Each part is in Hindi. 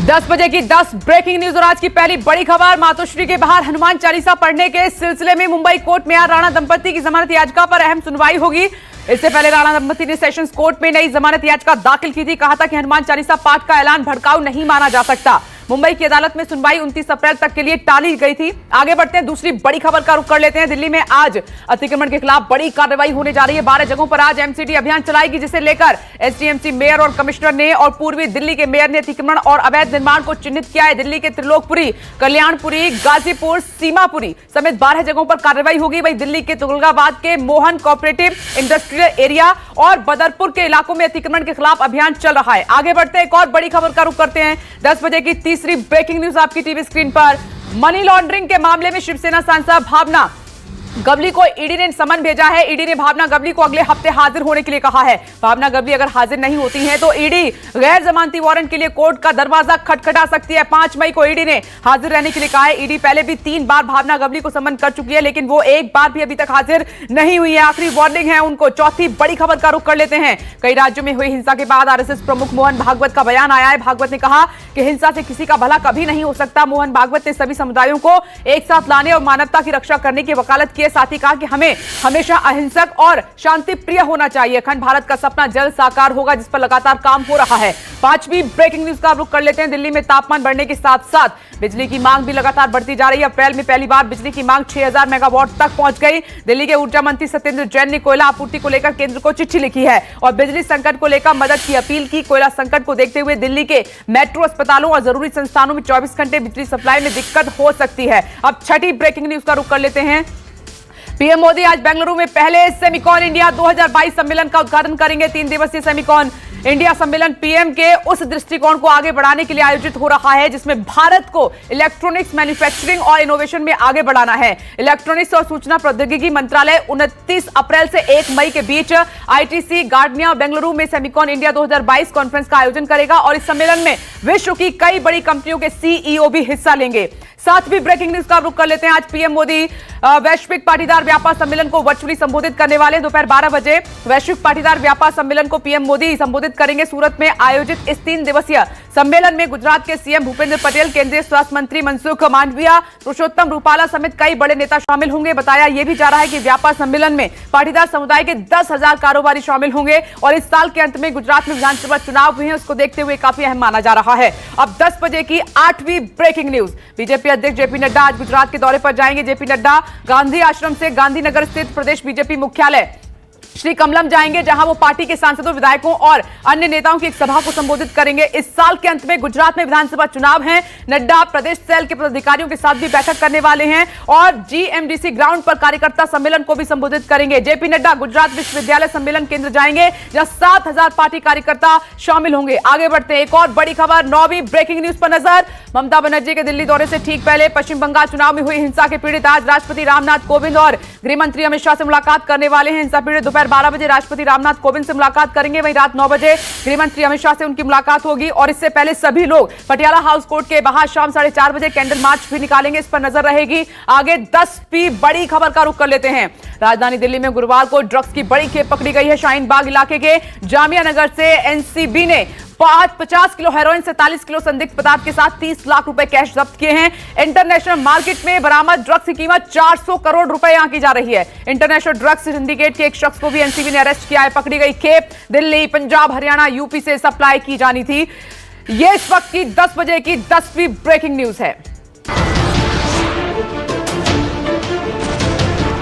10 बजे की 10 ब्रेकिंग न्यूज और आज की पहली बड़ी खबर। मातोश्री के बाहर हनुमान चालीसा पढ़ने के सिलसिले में मुंबई कोर्ट में आज राणा दंपति की जमानत याचिका पर अहम सुनवाई होगी। इससे पहले राणा दंपति ने सेशंस कोर्ट में नई जमानत याचिका दाखिल की थी। कहा था कि हनुमान चालीसा पाठ का ऐलान भड़काऊ नहीं माना जा सकता। मुंबई की अदालत में सुनवाई 29 अप्रैल तक के लिए टाली गई थी। आगे बढ़ते हैं, दूसरी बड़ी खबर का रुख कर लेते हैं। दिल्ली में आज अतिक्रमण के खिलाफ बड़ी कार्रवाई होने जा रही है। 12 जगहों पर आज एमसीडी अभियान चलाएगी, जिसे लेकर एसडीएमसी मेयर और कमिश्नर ने और पूर्वी दिल्ली के मेयर ने अतिक्रमण और अवैध निर्माण को चिन्हित किया है। दिल्ली के त्रिलोकपुरी, कल्याणपुरी, गाजीपुर, सीमापुरी समेत 12 जगहों पर कार्रवाई होगी। वहीं दिल्ली के तुगलकाबाद के मोहन कोऑपरेटिव इंडस्ट्रियल एरिया और बदरपुर के इलाकों में अतिक्रमण के खिलाफ अभियान चल रहा है। आगे बढ़ते हैं, एक और बड़ी खबर का रुख करते हैं। 10 बजे की तीसरी ब्रेकिंग न्यूज आपकी टीवी स्क्रीन पर। मनी लॉन्ड्रिंग के मामले में शिवसेना सांसद भावना गवली को ईडी ने समन भेजा है। ईडी ने भावना गवली को अगले हफ्ते हाजिर होने के लिए कहा है। भावना गवली अगर हाजिर नहीं होती हैं तो ईडी गैर जमानती वारंट के लिए कोर्ट का दरवाजा खटखटा सकती है। 5 मई को ईडी ने हाजिर रहने के लिए कहा है। ईडी पहले भी 3 बार भावना गवली को समन कर चुकी है, लेकिन वो एक बार भी अभी तक हाजिर नहीं हुई है। आखिरी वार्निंग है उनको। चौथी बड़ी खबर का रुख कर लेते हैं। कई राज्यों में हुई हिंसा के बाद आरएसएस प्रमुख मोहन भागवत का बयान आया है। भागवत ने कहा कि हिंसा से किसी का भला कभी नहीं हो सकता। मोहन भागवत ने सभी समुदायों को एक साथ लाने और मानवता की रक्षा करने की वकालत की है। साथ ही कहा कि हमें हमेशा अहिंसक और शांति प्रिय होना चाहिए। अखंड भारत का सपना जल्द साकार होगा, जिस पर लगातार काम हो रहा है। 5वीं ब्रेकिंग न्यूज का रुख कर लेते हैं। दिल्ली में तापमान बढ़ने के साथ साथ बिजली की मांग भी लगातार बढ़ती जा रही है। अप्रैल में पहली बार बिजली की मांग 6000 मेगावाट तक पहुंच गई। दिल्ली के ऊर्जा मंत्री सत्येंद्र जैन ने कोयला आपूर्ति को लेकर केंद्र को चिट्ठी लिखी है और बिजली संकट को लेकर मदद की अपील की। कोयला संकट को देखते हुए दिल्ली के मेट्रो अस्पतालों और जरूरी संस्थानों में 24 घंटे बिजली सप्लाई में दिक्कत हो सकती है। अब 6ठी ब्रेकिंग न्यूज का रुख कर लेते हैं। पीएम मोदी आज बेंगलुरु में पहले सेमिकॉन इंडिया 2022 सम्मेलन का उद्घाटन करेंगे। 3 दिवसीय सेमिकॉन इंडिया सम्मेलन पीएम के उस दृष्टिकोण को आगे बढ़ाने के लिए आयोजित हो रहा है, जिसमें भारत को इलेक्ट्रॉनिक्स मैन्युफैक्चरिंग और इनोवेशन में आगे बढ़ाना है। इलेक्ट्रॉनिक्स और सूचना प्रौद्योगिकी मंत्रालय 29 अप्रैल से 1 मई के बीच आईटीसी गार्डनिया और बेंगलुरु में सेमिकॉन इंडिया 2022 कॉन्फ्रेंस का आयोजन करेगा और इस सम्मेलन में विश्व की कई बड़ी कंपनियों के सीईओ भी हिस्सा लेंगे। 7वीं ब्रेकिंग न्यूज का रुख कर लेते हैं। आज पीएम मोदी वैश्विक पाटीदार व्यापार सम्मेलन को वर्चुअली संबोधित करने वाले। दोपहर 12 बजे वैश्विक पाटीदार व्यापार सम्मेलन को पीएम मोदी संबोधित करेंगे। सूरत में आयोजित इस 3 दिवसीय सम्मेलन में गुजरात के सीएम भूपेंद्र पटेल, केंद्रीय स्वास्थ्य मंत्री मनसुख मांडविया, पुरुषोत्तम रूपाला समेत कई बड़े नेता शामिल होंगे। बताया यह भी जा रहा है कि व्यापार सम्मेलन में पाटीदार समुदाय के 10,000 कारोबारी शामिल होंगे और इस साल के अंत में गुजरात में विधानसभा चुनाव हुए हैं, उसको देखते हुए काफी अहम माना जा रहा है। अब 10 बजे की 8वीं ब्रेकिंग न्यूज। बीजेपी अध्यक्ष जेपी नड्डा आज गुजरात के दौरे पर जाएंगे। जेपी नड्डा गांधी आश्रम से गांधीनगर स्थित प्रदेश बीजेपी मुख्यालय श्री कमलम जाएंगे, जहां वो पार्टी के सांसदों, विधायकों और अन्य नेताओं की एक सभा को संबोधित करेंगे। इस साल के अंत में गुजरात में विधानसभा चुनाव हैं। नड्डा प्रदेश सेल के पदाधिकारियों के साथ भी बैठक करने वाले हैं और जीएमडीसी ग्राउंड पर कार्यकर्ता सम्मेलन को भी संबोधित करेंगे। जेपी नड्डा गुजरात विश्वविद्यालय सम्मेलन केंद्र जाएंगे, जहां 7000 पार्टी कार्यकर्ता शामिल होंगे। आगे बढ़ते हैं, एक और बड़ी खबर। 9वीं ब्रेकिंग न्यूज पर नजर। ममता बनर्जी के दिल्ली दौरे से ठीक पहले पश्चिम बंगाल चुनाव में हुई हिंसा के पीड़ित आज राष्ट्रपति रामनाथ कोविंद और गृह मंत्री अमित शाह से मुलाकात करने वाले हैं। हिंसा पीड़ित दोपहर 12 बजे राष्ट्रपति रामनाथ कोविंद से मुलाकात करेंगे। वहीं रात 9 बजे गृह मंत्री अमित शाह से उनकी मुलाकात होगी और इससे पहले सभी लोग पटियाला हाउस कोर्ट के बाहर शाम 4:30 बजे कैंडल मार्च भी निकालेंगे। इस पर नजर रहेगी। आगे 10वीं बड़ी खबर का रुख कर लेते हैं। राजधानी दिल्ली में गुरुवार को ड्रग्स की बड़ी खेप पकड़ी गई है। शाहीन बाग इलाके के जामिया नगर से एनसीबी ने 50 किलो हेरोइन, 47 किलो संदिग्ध पदार्थ के साथ 30 लाख रुपए कैश जब्त किए हैं। इंटरनेशनल मार्केट में बरामद ड्रग्स की कीमत 400 करोड़ रुपए आंकी जा रही है। इंटरनेशनल ड्रग्स सिंडिकेट के एक शख्स को भी एनसीबी ने अरेस्ट किया है। पकड़ी गई खेप दिल्ली, पंजाब, हरियाणा, यूपी से सप्लाई की जानी थी। यह इस वक्त की 10 बजे की 10वीं ब्रेकिंग न्यूज है।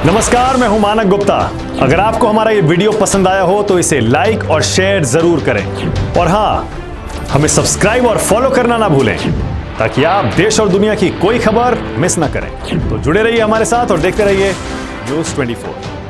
नमस्कार, मैं हूं मानक गुप्ता। अगर आपको हमारा ये वीडियो पसंद आया हो तो इसे लाइक और शेयर जरूर करें और हां, हमें सब्सक्राइब और फॉलो करना ना भूलें ताकि आप देश और दुनिया की कोई खबर मिस ना करें। तो जुड़े रहिए हमारे साथ और देखते रहिए न्यूज़ 24।